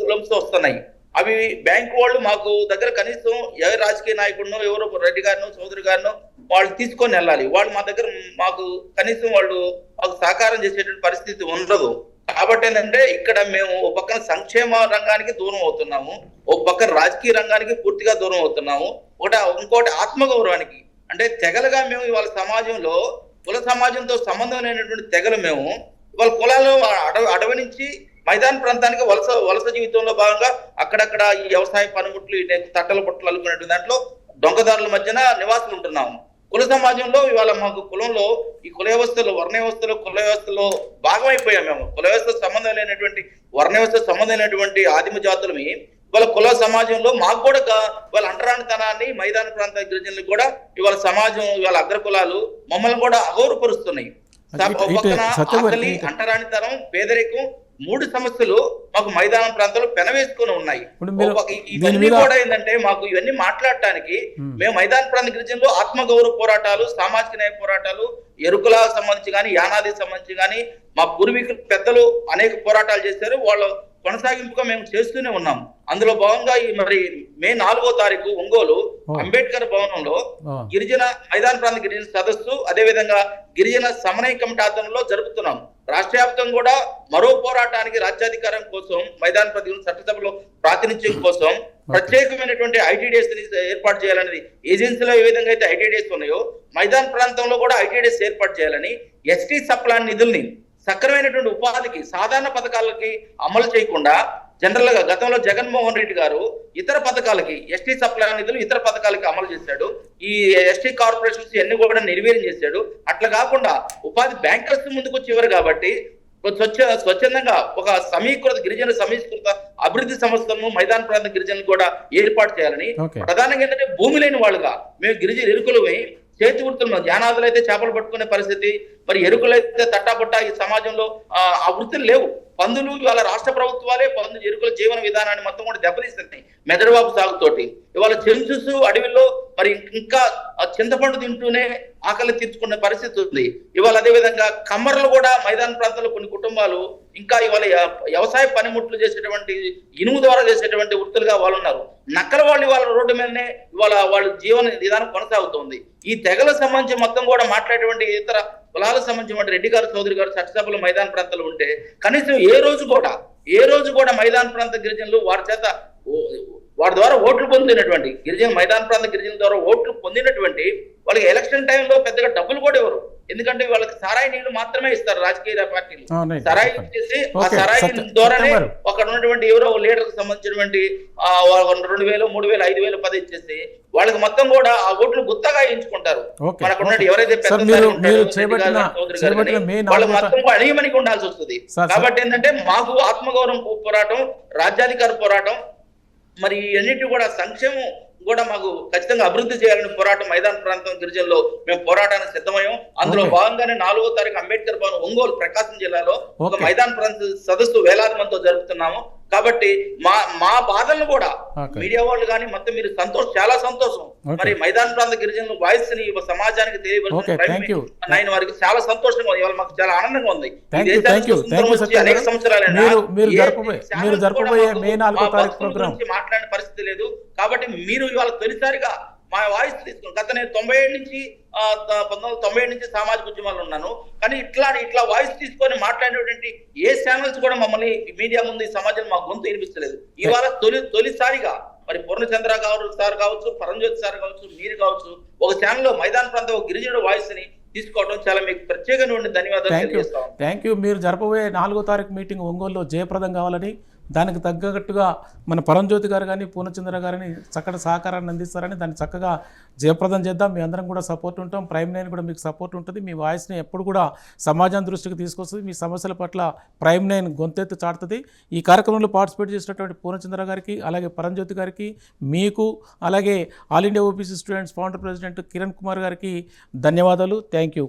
Speaker 4: లోన్స్ వస్తున్నాయి. అవి బ్యాంకు వాళ్ళు మాకు దగ్గర కనీసం ఏ రాజకీయ నాయకుడినో, ఎవరో రెడ్డి గారినో, చౌదరి గారినో వాళ్ళు తీసుకొని వెళ్ళాలి. వాళ్ళు మా దగ్గర మాకు కనీసం వాళ్ళు మాకు సహకారం చేసేటువంటి పరిస్థితి ఉండదు. కాబట్టి ఏంటంటే ఇక్కడ మేము ఒక పక్కన సంక్షేమ రంగానికి దూరం అవుతున్నాము, ఒక పక్కన రాజకీయ రంగానికి పూర్తిగా దూరం అవుతున్నాము. ఇంకోటి ఆత్మగౌరవానికి, అంటే తెగలుగా మేము ఇవాళ సమాజంలో కుల సమాజంతో సంబంధం లేనటువంటి తెగలు మేము ఇవాళ కులాలు అడవి నుంచి మైదాన ప్రాంతానికి వలస జీవితంలో భాగంగా అక్కడక్కడ ఈ వ్యవసాయ పనిముట్లు, తట్టల పుట్టలు అల్లుకునే దాంట్లో దొంగదారుల మధ్యన నివాసులు ఉంటున్నాము. కుల సమాజంలో ఇవాళ మాకు కులంలో ఈ కుల వ్యవస్థలో, వర్ణ వ్యవస్థలో, కుల వ్యవస్థలో భాగమైపోయాం మేము. కుల వ్యవస్థ సంబంధం లేనటువంటి, వర్ణ వ్యవస్థ సంబంధం లేనటువంటి ఆదిమ జాతులమి ఇవాళ కుల సమాజంలో మాకు కూడా వాళ్ళ అంటరానితనాన్ని, మైదాన ప్రాంత గిరిజనులు కూడా ఇవాళ సమాజం, ఇవాళ అగ్ర కులాలు మమ్మల్ని కూడా అగౌరవపరుస్తున్నాయి. ఆకలి, అంటరానితనం, పేదరికం, 3 సమస్యలు మాకు మైదాన ప్రాంతంలో పెనవేసుకొని ఉన్నాయి. ఇవన్నీ కూడా ఏంటంటే మాకు ఇవన్నీ మాట్లాడటానికి మేము మైదాన ప్రాంత గిరిజనులు ఆత్మగౌరవ పోరాటాలు, సామాజిక న్యాయ పోరాటాలు, ఎరుకులకు సంబంధించి కానీ, యానాదికి సంబంధించి కానీ మా పూర్వీకులు పెద్దలు అనేక పోరాటాలు చేశారు. వాళ్ళ కొనసాగింపుగా మేము చేస్తూనే ఉన్నాం. అందులో భాగంగా ఈ మరి May 4వ తారీఖు ఒంగోలు అంబేద్కర్ భవనంలో గిరిజన మైదాన ప్రాంత గిరిజన సదస్సు, అదేవిధంగా గిరిజన సమన్వయ కమిటీ ఆధ్వర్యంలో జరుపుతున్నాం. రాష్ట్ర వ్యాప్తంగా కూడా మరో పోరాటానికి, రాజ్యాధికారం కోసం, మైదాన ప్రాంత చట్టసభలో ప్రాతినిధ్యం కోసం ప్రత్యేకమైనటువంటి ఐటీడీఎస్ ఏర్పాటు చేయాలనేది, ఏజెన్సీలో ఏ విధంగా అయితే ఐటీడీఎస్ ఉన్నాయో మైదాన ప్రాంతంలో కూడా ఐటీడీఎస్ ఏర్పాటు చేయాలని, ఎస్టీ సప్లాన్ నిధుల్ని సక్రమైనటువంటి ఉపాధికి, సాధారణ పథకాలకి అమలు చేయకుండా జనరల్ గా గతంలో జగన్మోహన్ రెడ్డి గారు ఇతర పథకాలకి, ఎస్టీ సప్లై నిధులు ఇతర పథకాలకి అమలు చేశాడు. ఈ ఎస్టీ కార్పొరేషన్స్ అన్ని కూడా నిర్వీర్యం చేశాడు. అట్లా కాకుండా ఉపాధి బ్యాంకర్స్ ముందుకు వచ్చేవారు కాబట్టి స్వచ్ఛందంగా ఒక సమీకృత గిరిజన సమీకృత అభివృద్ధి సంస్థలను మైదాన ప్రాంత గిరిజనులు కూడా ఏర్పాటు చేయాలని, ప్రధానంగా ఏంటంటే భూమి లేని వాళ్ళుగా మేము గిరిజన ఎరుకులమై చేతి వృత్తులు, జానాదులు అయితే చేపలు పట్టుకునే పరిస్థితి, మరి ఎరుకులైతే తట్టాబుట్ట ఈ సమాజంలో ఆ వృత్తులు లేవు. పందులు ఇవాళ రాష్ట్ర ప్రభుత్వాలే ఎరుకుల జీవన విధానాన్ని మొత్తం కూడా దెబ్బతీస్తున్నాయి మెదడుబాబు సాగుతోటి. ఇవాళ చెంచుస్ అడవిలో మరి ఇంకా చింతపండు తింటూనే ఆకలి తీర్చుకునే పరిస్థితి ఉంది. ఇవాళ అదేవిధంగా కమ్మర్లు కూడా మైదాన ప్రాంతాల్లో కొన్ని కుటుంబాలు ఇంకా ఇవాళ వ్యవసాయ పనిముట్లు చేసేటువంటి, ఇనుము ద్వారా చేసేటువంటి వృత్తులుగా వాళ్ళు ఉన్నారు. నక్కల వాళ్ళు ఇవాళ రోడ్డు మీదనే ఇవాళ వాళ్ళ జీవన విధానం కొనసాగుతుంది. ఈ తెగల సంబంధించి మొత్తం కూడా మాట్లాడేటువంటి ఇతర కులాలకు సంబంధించిన రెడ్డి గారు, చౌదరి గారు చట్టసభలో మైదాన ప్రాంతాలు ఉంటే కనీసం ఏ రోజు కూడా మైదాన ప్రాంత గిరిజనులు వారి ద్వారా ఓట్లు పొందినటువంటి గిరిజన మైదాన ప్రాంత గిరిజనుల ద్వారా ఓట్లు పొందినటువంటి వాళ్ళకి ఎలక్షన్ టైంలో పెద్దగా డబ్బులు కూడా ఇవ్వరు. ఎందుకంటే వాళ్ళకి సరాయి నీళ్లు మాత్రమే ఇస్తారు రాజకీయ పార్టీలు. సరాయి ఇచ్చేసి ఆ సరాయి ద్వారానే అక్కడ ఉన్నటువంటి ఎవరో లీడర్ కు సంబంధించినటువంటి 2000, 3000, 5000, 10 ఇచ్చేసి వాళ్ళకి మొత్తం కూడా ఆ ఓట్లు గుత్తగా ఎంచుకుంటారు. మనకు ఉన్నట్టు ఎవరైతే వాళ్ళకి మొత్తం అణియమనికి ఉండాల్సి వస్తుంది. కాబట్టి ఏంటంటే మాకు ఆత్మగౌరవం పోరాటం, రాజ్యాధికార పోరాటం, మరి అన్నిటి కూడా సంక్షేమం కూడా మాకు ఖచ్చితంగా అభివృద్ధి చేయాలని పోరాటం మైదాన ప్రాంతం గిరిజనుల్లో మేము పోరాటానికి సిద్ధమయ్యాం. అందులో భాగంగానే 4వ తారీఖు అంబేద్కర్ భవన్ ఒంగోలు ప్రకాశం జిల్లాలో ఒక మైదాన ప్రాంత సదస్సు వేలాది మందితో జరుపుతున్నాము. కాబట్టి మా బాధలను కూడా మీడియా వాళ్ళు కానీ మొత్తం మీరు చాలా సంతోషం. మరి మైదాన ప్రాంత గిరిజనుల వాయిస్ ని సమాజానికి తెలియబడుతున్న వారికి చాలా సంతోషంగా ఉంది. ఇవాళ మాకు చాలా ఆనందంగా ఉంది. అనేక సంవత్సరాలు మాట్లాడిన పరిస్థితి లేదు. కాబట్టి మీరు ఇవాళ తొలిసారిగా మా వాయిస్ తీసుకుని, గత నేను 97 నుంచి 1997 నుంచి సామాజిక ఉద్యమాలు ఉన్నాను. కానీ ఇట్లా వాయిస్ తీసుకొని మాట్లాడేటువంటి ఏ ఛానల్స్ కూడా మమ్మల్ని మీడియా ముందు ఈ సమాజం మా గొంతు వినిపిస్తలేదు. ఇవాళ తొలిసారిగా మరి పూర్ణచంద్ర గారు సార్ కావచ్చు, పరంజ్యోతి సార్ కావచ్చు, మీరు కావచ్చు, ఒక ఛానల్లో మైదాన ప్రాంతం ఒక గిరిజనుడు వాయిస్ ని తీసుకోవడం చాలా మీకు ప్రత్యేకమైన ధన్యవాదాలు తెలియజేస్తాం.
Speaker 1: Thank you. మీరు జరపబోయే 4వ తారీఖు మీటింగ్ ఒంగోలులో జయప్రదం కావాలని, దానికి తగ్గట్టుగా మన పరంజ్యోతి గారు కానీ పూర్ణచంద్ర గారిని చక్కటి సహకారాన్ని అందిస్తారని, దాన్ని చక్కగా జయప్రదం చేద్దాం. మీ అందరం కూడా సపోర్ట్ ఉంటాం. ప్రైమ్ నైన్ కూడా మీకు సపోర్ట్ ఉంటుంది. మీ వాయిస్ని ఎప్పుడు కూడా సమాజం దృష్టికి తీసుకొస్తుంది. మీ సమస్యల పట్ల ప్రైమ్ నైన్ గొంతెత్తి చాటుతుంది. ఈ కార్యక్రమంలో పార్టిసిపేట్ చేసినటువంటి పూర్ణచంద్ర గారికి, అలాగే పరంజ్యోతి గారికి, మీకు, అలాగే all India OBC students founder president Kiran Kumar గారికి ధన్యవాదాలు. Thank you.